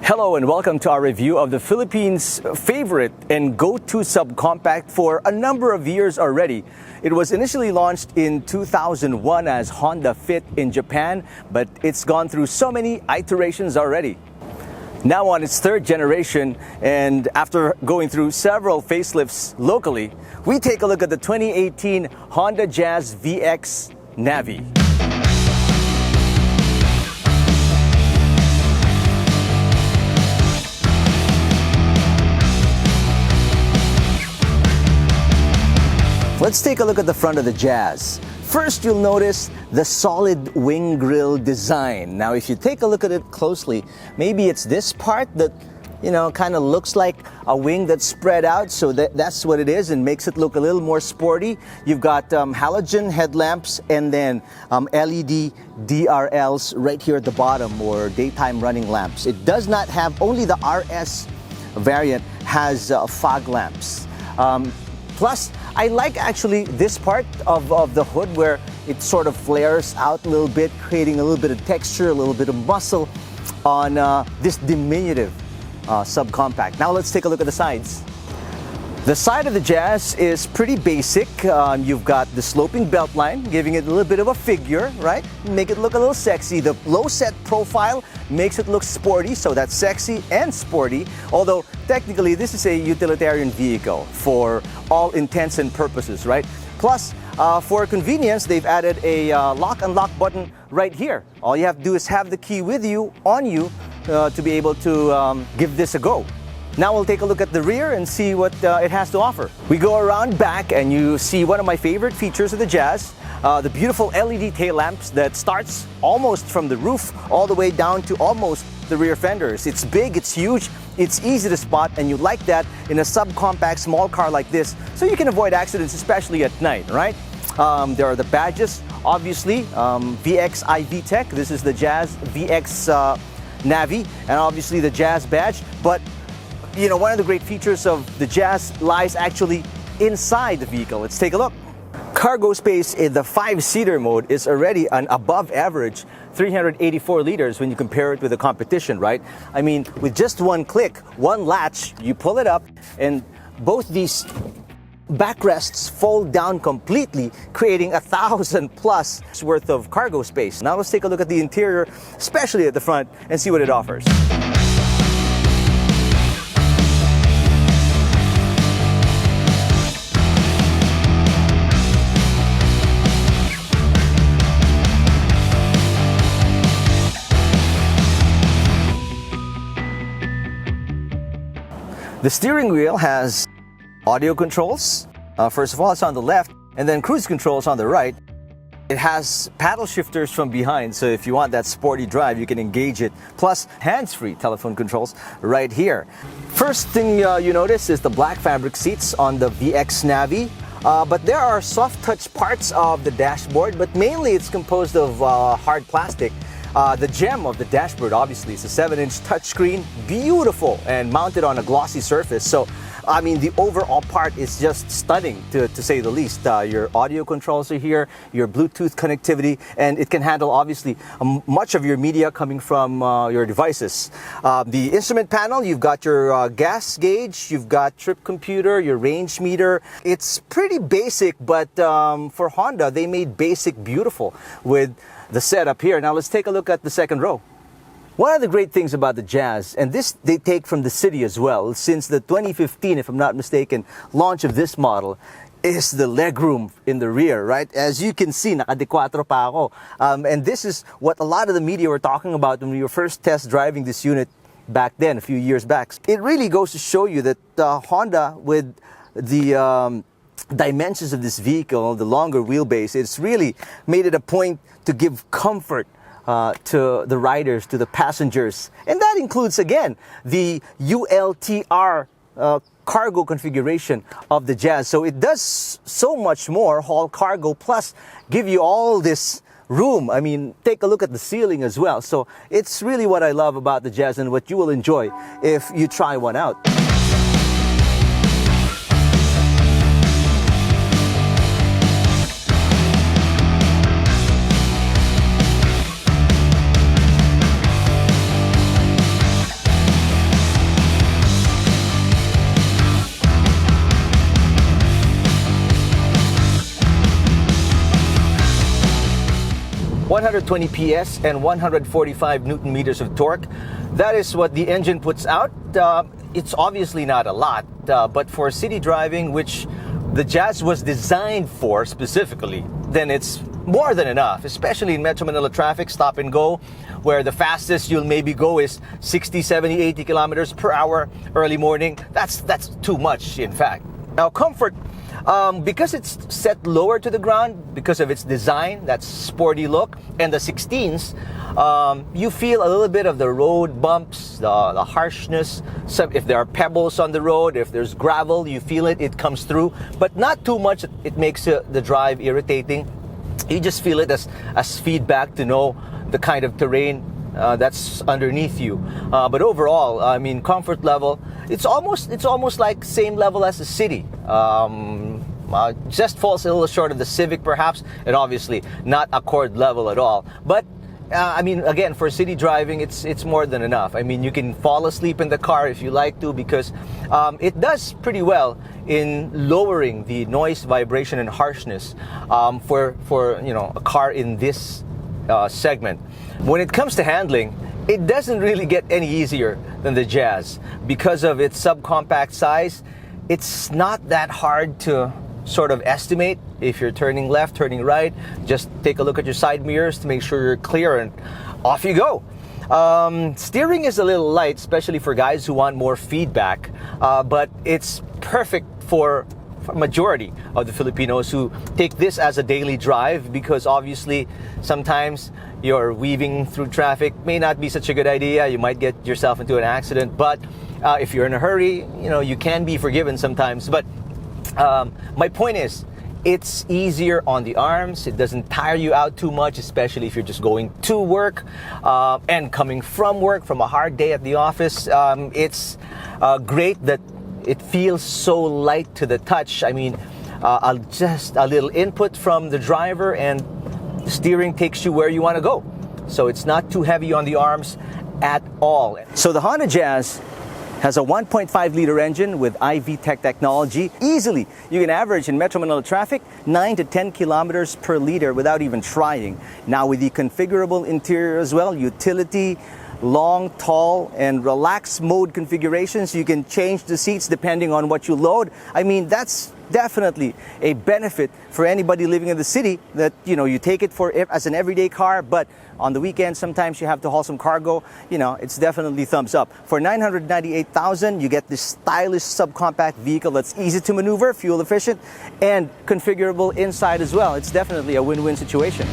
Hello and welcome to our review of the Philippines' favorite and go-to subcompact for a number of years already. It was initially launched in 2001 as Honda Fit in Japan, but it's gone through so many iterations already. Now on its third generation, and after going through several facelifts locally, we take a look at the 2018 Honda Jazz VX Navi. Let's take a look at the front of the Jazz. First, you'll notice the solid wing grille design. Now, if you take a look at it closely, maybe it's this part that, kind of looks like a wing that's spread out, so that's what it is and makes it look a little more sporty. You've got halogen headlamps and then LED DRLs right here at the bottom, or daytime running lamps. It does not have, only the RS variant has fog lamps. Plus, I like actually this part of the hood where it sort of flares out a little bit, creating a little bit of texture, a little bit of muscle on this diminutive subcompact. Now let's take a look at the sides. The side of the Jazz is pretty basic. You've got the sloping belt line, giving it a little bit of a figure, right? Make it look a little sexy. The low set profile makes it look sporty, so that's sexy and sporty. Although technically this is a utilitarian vehicle for all intents and purposes, right? Plus, for convenience, they've added a lock unlock button right here. All you have to do is have the key with you, on you, to be able to give this a go. Now we'll take a look at the rear and see what it has to offer. We go around back and you see one of my favorite features of the Jazz, the beautiful LED tail lamps that starts almost from the roof all the way down to almost the rear fenders. It's big, it's huge, it's easy to spot, and you like that in a subcompact small car like this, so you can avoid accidents, especially at night, right? There are the badges, obviously, VX iVTEC. This is the Jazz VX Navi, and obviously the Jazz badge. But one of the great features of the Jazz lies actually inside the vehicle. Let's take a look. Cargo space in the 5-seater mode is already an above average 384 liters when you compare it with the competition, right? I mean, with just one click, one latch, you pull it up, and both these backrests fold down completely, creating 1,000+ worth of cargo space. Now let's take a look at the interior, especially at the front, and see what it offers. The steering wheel has audio controls. First of all, it's on the left, and then cruise controls on the right. It has paddle shifters from behind, so if you want that sporty drive, you can engage it. Plus, hands-free telephone controls right here. First thing you notice is the black fabric seats on the VX Navi. But there are soft touch parts of the dashboard, but mainly it's composed of hard plastic. The gem of the dashboard, obviously, is a 7-inch touchscreen, beautiful, and mounted on a glossy surface. So, I mean, the overall part is just stunning, to say the least. Your audio controls are here, your Bluetooth connectivity, and it can handle, obviously, much of your media coming from your devices. The instrument panel, you've got your gas gauge, you've got trip computer, your range meter. It's pretty basic, but for Honda, they made basic beautiful with the setup here. Now let's take a look at the second row. One of the great things about the Jazz, and this they take from the city as well, since the 2015, if I'm not mistaken, launch of this model, is the legroom in the rear, right? As you can see, naka-de-quatro pa ako. And this is what a lot of the media were talking about when we were first test driving this unit back then, a few years back. It really goes to show you that Honda, with the dimensions of this vehicle, the longer wheelbase, it's really made it a point to give comfort to the riders, to the passengers. And that includes, again, the ULTR cargo configuration of the Jazz. So it does so much more, haul cargo, plus give you all this room. I mean, take a look at the ceiling as well. So it's really what I love about the Jazz and what you will enjoy if you try one out. 120 PS and 145 Newton meters of torque. That is what the engine puts out. It's obviously not a lot, but for city driving, which the Jazz was designed for specifically, then it's more than enough, especially in Metro Manila traffic, stop and go, where the fastest you'll maybe go is 60, 70, 80 kilometers per hour early morning. That's too much, in fact. Now, comfort, because it's set lower to the ground, because of its design, that sporty look, and the 16s, you feel a little bit of the road bumps, the harshness. So if there are pebbles on the road, if there's gravel, you feel it, it comes through, but not too much. It makes the drive irritating. You just feel it as feedback to know the kind of terrain that's underneath you. But overall, I mean, comfort level, it's almost like same level as the city. Just falls a little short of the Civic perhaps, and obviously not Accord level at all. But I mean, again, for city driving, it's more than enough. I mean, you can fall asleep in the car if you like to, because it does pretty well in lowering the noise, vibration, and harshness for a car in this segment. When it comes to handling, it doesn't really get any easier than the Jazz. Because of its subcompact size, it's not that hard to sort of estimate if you're turning left, turning right. Just take a look at your side mirrors to make sure you're clear, and off you go. Steering is a little light, especially for guys who want more feedback, but it's perfect for majority of the Filipinos who take this as a daily drive, because obviously sometimes you're weaving through traffic, may not be such a good idea. You might get yourself into an accident, but if you're in a hurry, you can be forgiven sometimes. But my point is, it's easier on the arms. It doesn't tire you out too much, especially if you're just going to work and coming from work, from a hard day at the office. It's great that it feels so light to the touch. I mean, just a little input from the driver and the steering takes you where you want to go. So it's not too heavy on the arms at all. So the Honda Jazz has a 1.5 liter engine with IV Tech technology. Easily, you can average in Metro Manila traffic 9 to 10 kilometers per liter without even trying. Now with the configurable interior as well, utility, long, tall, and relaxed mode configurations. You can change the seats depending on what you load. I mean, that's definitely a benefit for anybody living in the city, that you take it as an everyday car, but on the weekend sometimes you have to haul some cargo. It's definitely thumbs up. For 998,000, you get this stylish subcompact vehicle that's easy to maneuver, fuel efficient, and configurable inside as well. It's definitely a win-win situation.